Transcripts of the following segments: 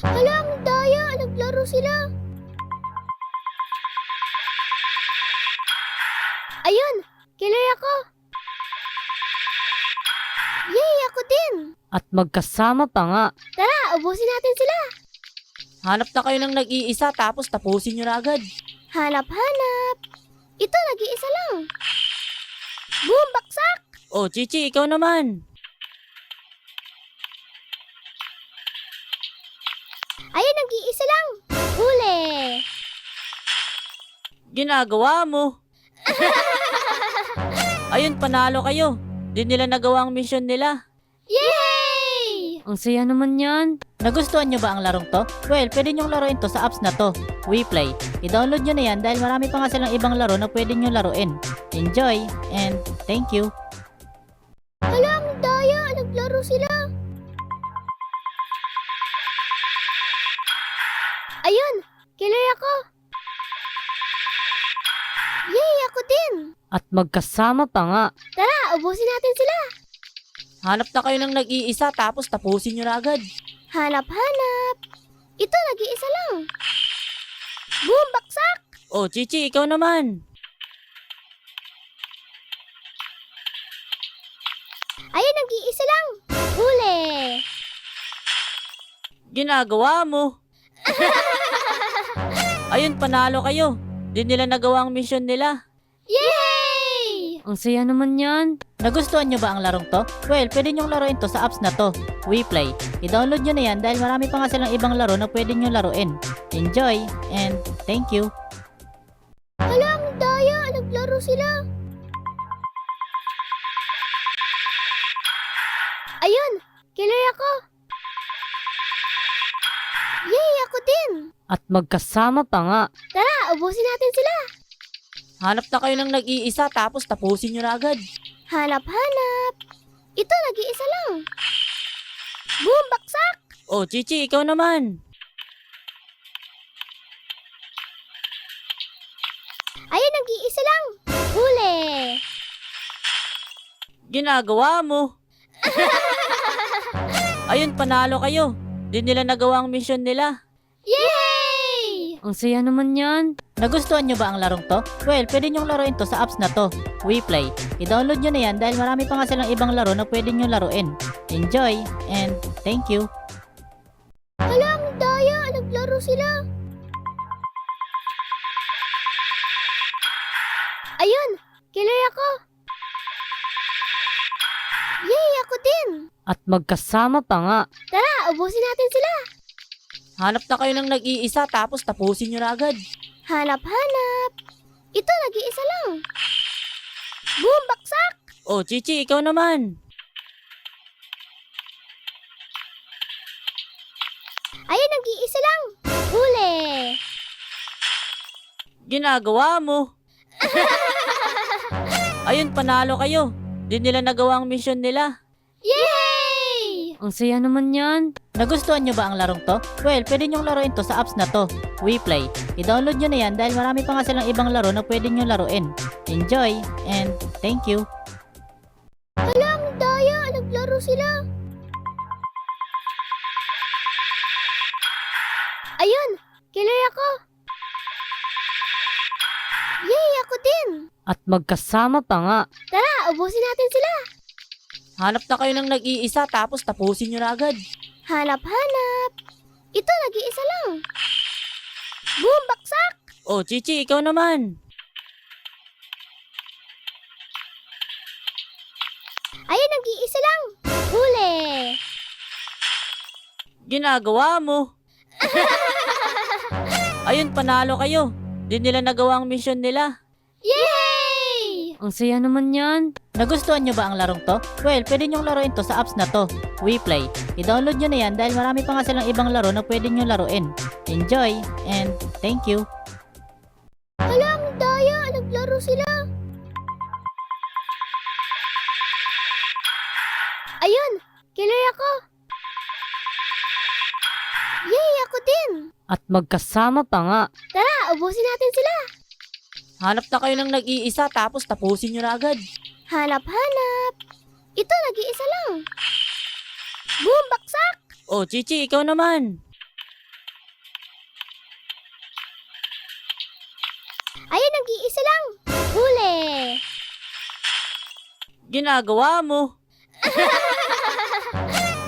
Hala, ang daya! Naglaro sila! Ayun! Killer ako! Yay! Ako din! At magkasama pa nga. Tara, ubusin natin sila! Hanap na kayo ng nag-iisa tapos tapusin nyo na agad. Hanap! Ito, nag-iisa lang! Boom! Baksak! Oh, Chichi, ikaw naman. Ayun, nag-iisa lang! Huli! Ginagawa mo. Ayun, panalo kayo. Di nila nagawa ang mission nila. Yay! Ang saya naman yan. Nagustuhan nyo ba ang larong to? Well, pwede nyong laruin to sa apps na to. WePlay. I-download nyo na yan dahil marami pa nga silang ibang laro na pwede nyo laruin. Enjoy and thank you. Hala, ang daya! Naglaro sila! Ayun! Killer ako! Yay! Ako din! At magkasama pa nga. Tara, ubusin natin sila! Hanap na kayo ng nag-iisa tapos tapusin nyo na agad. Hanap! Ito, nag-iisa lang! Boom! Baksak! Oh, Chichi, ikaw naman. Ayun, nag-iisa lang! Huli! Ginagawa mo. Ayun, panalo kayo. Di nila nagawa ang mission nila. Yay! Ang saya naman yan. Nagustuhan nyo ba ang larong to? Well, pwede nyong laruin to sa apps na to. WePlay. I-download nyo na yan dahil marami pa nga silang ibang laro na pwede nyo laruin. Enjoy and thank you. Hala, ang daya! Naglaro sila! Ayun! Killer ako! Yay! Ako din! At magkasama pa nga. Tara, ubusin natin sila! Hanap na kayo ng nag-iisa tapos tapusin nyo na agad. Hanap! Ito, nag-iisa lang! Boom! Baksak! Oh, Chichi, ikaw naman. Ayun, nag-iisa lang! Huli! Ginagawa mo. Ayun, panalo kayo. Di nila nagawa ang mission nila. Yay! Ang saya naman yan. Nagustuhan nyo ba ang larong to? Well, pwede nyong laruin to sa apps na to. WePlay. I-download nyo na yan dahil marami pa nga silang ibang laro na pwede nyo laruin. Enjoy and thank you. Hala, ang daya! Naglaro sila! Ayun! Killer ako! Yay! Ako din! At magkasama pa nga. Tara, ubusin natin sila! Hanap na kayo ng nag-iisa tapos tapusin nyo na agad. Hanap! Ito, nag-iisa lang! Boom! Baksak! Oh, Chichi, ikaw naman. Ayun, nag-iisa lang! Huli! Ginagawa mo. Ayun, panalo kayo. Di nila nagawa ang mission nila. Yay! Ang saya naman yan. Nagustuhan nyo ba ang larong to? Well, pwede nyong laruin to sa apps na to. WePlay. I-download nyo na yan dahil marami pa nga silang ibang laro na pwede nyo laruin. Enjoy and thank you. Hala, ang daya! Naglaro sila! Ayun! Killer ako! Yay! Ako din! At magkasama pa nga. Tara, ubusin natin sila! Hanap na kayo ng nag-iisa tapos tapusin nyo na agad. Hanap! Ito, nag-iisa lang! Boom! Baksak! Oh, Chichi, ikaw naman. Ayun, nag-iisa lang! Huli! Ginagawa mo. Ayun, panalo kayo. Di nila nagawa ang mission nila. Yay! Ang saya naman yan. Nagustuhan nyo ba ang larong to? Well, pwede nyong laruin to sa apps na to. WePlay. I-download nyo na yan dahil marami pa nga silang ibang laro na pwede nyo laruin. Enjoy and thank you. Hala, ang daya! Naglaro sila! Ayun! Killer ako! Yay! Ako din! At magkasama pa nga. Tara, ubusin natin sila! Hanap na kayo ng nag-iisa tapos tapusin nyo na agad. Hanap! Ito, nag-iisa lang! Boom! Baksak! Oh, Chichi, ikaw naman. Ayun, nag-iisa lang. Huli! Ginagawa mo.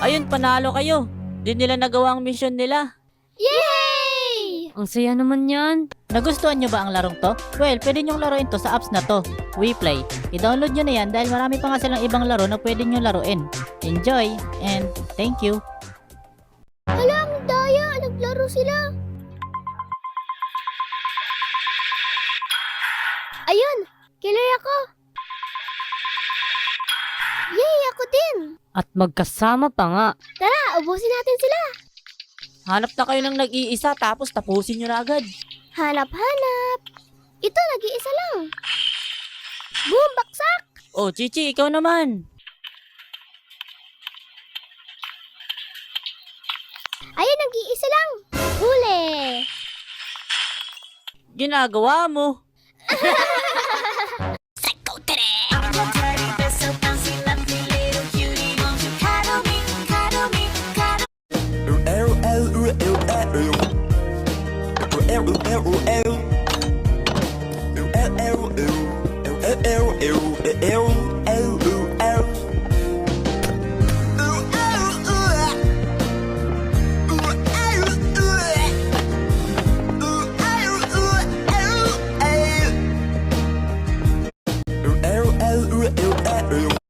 Ayun, panalo kayo. Di nila nagawa ang mission nila. Yay! Ang saya naman yan. Nagustuhan nyo ba ang larong to? Well, pwede nyong laruin to sa apps na to. WePlay. I-download nyo na yan dahil marami pa nga silang ibang laro na pwede nyo laruin. Enjoy and thank you. Hala, ang daya. Naglaro sila. Ayun! Killer ako! Yay! Ako din! At magkasama pa nga. Tara, ubusin natin sila! Hanap na kayo ng nag-iisa tapos tapusin nyo na agad. Hanap! Ito, nag-iisa lang! Boom! Baksak! Oh, Chichi, ikaw naman. Ayun, nag-iisa lang! Huli! Ginagawa mo.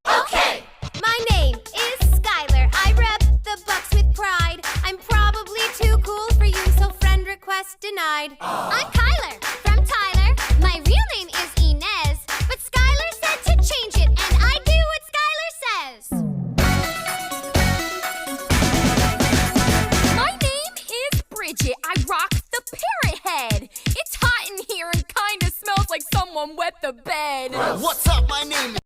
Okay, my name is Skylar. I rep the Bucks with pride. I'm probably too cool for you, so friend request denied. I'm Kyler from Tyler. My real name is Inez, but Skylar said to change it, and I do what Skylar says. My name is Bridget. I rock the parrot head. It's hot in here and kinda smells like someone wet the bed. What's up? My name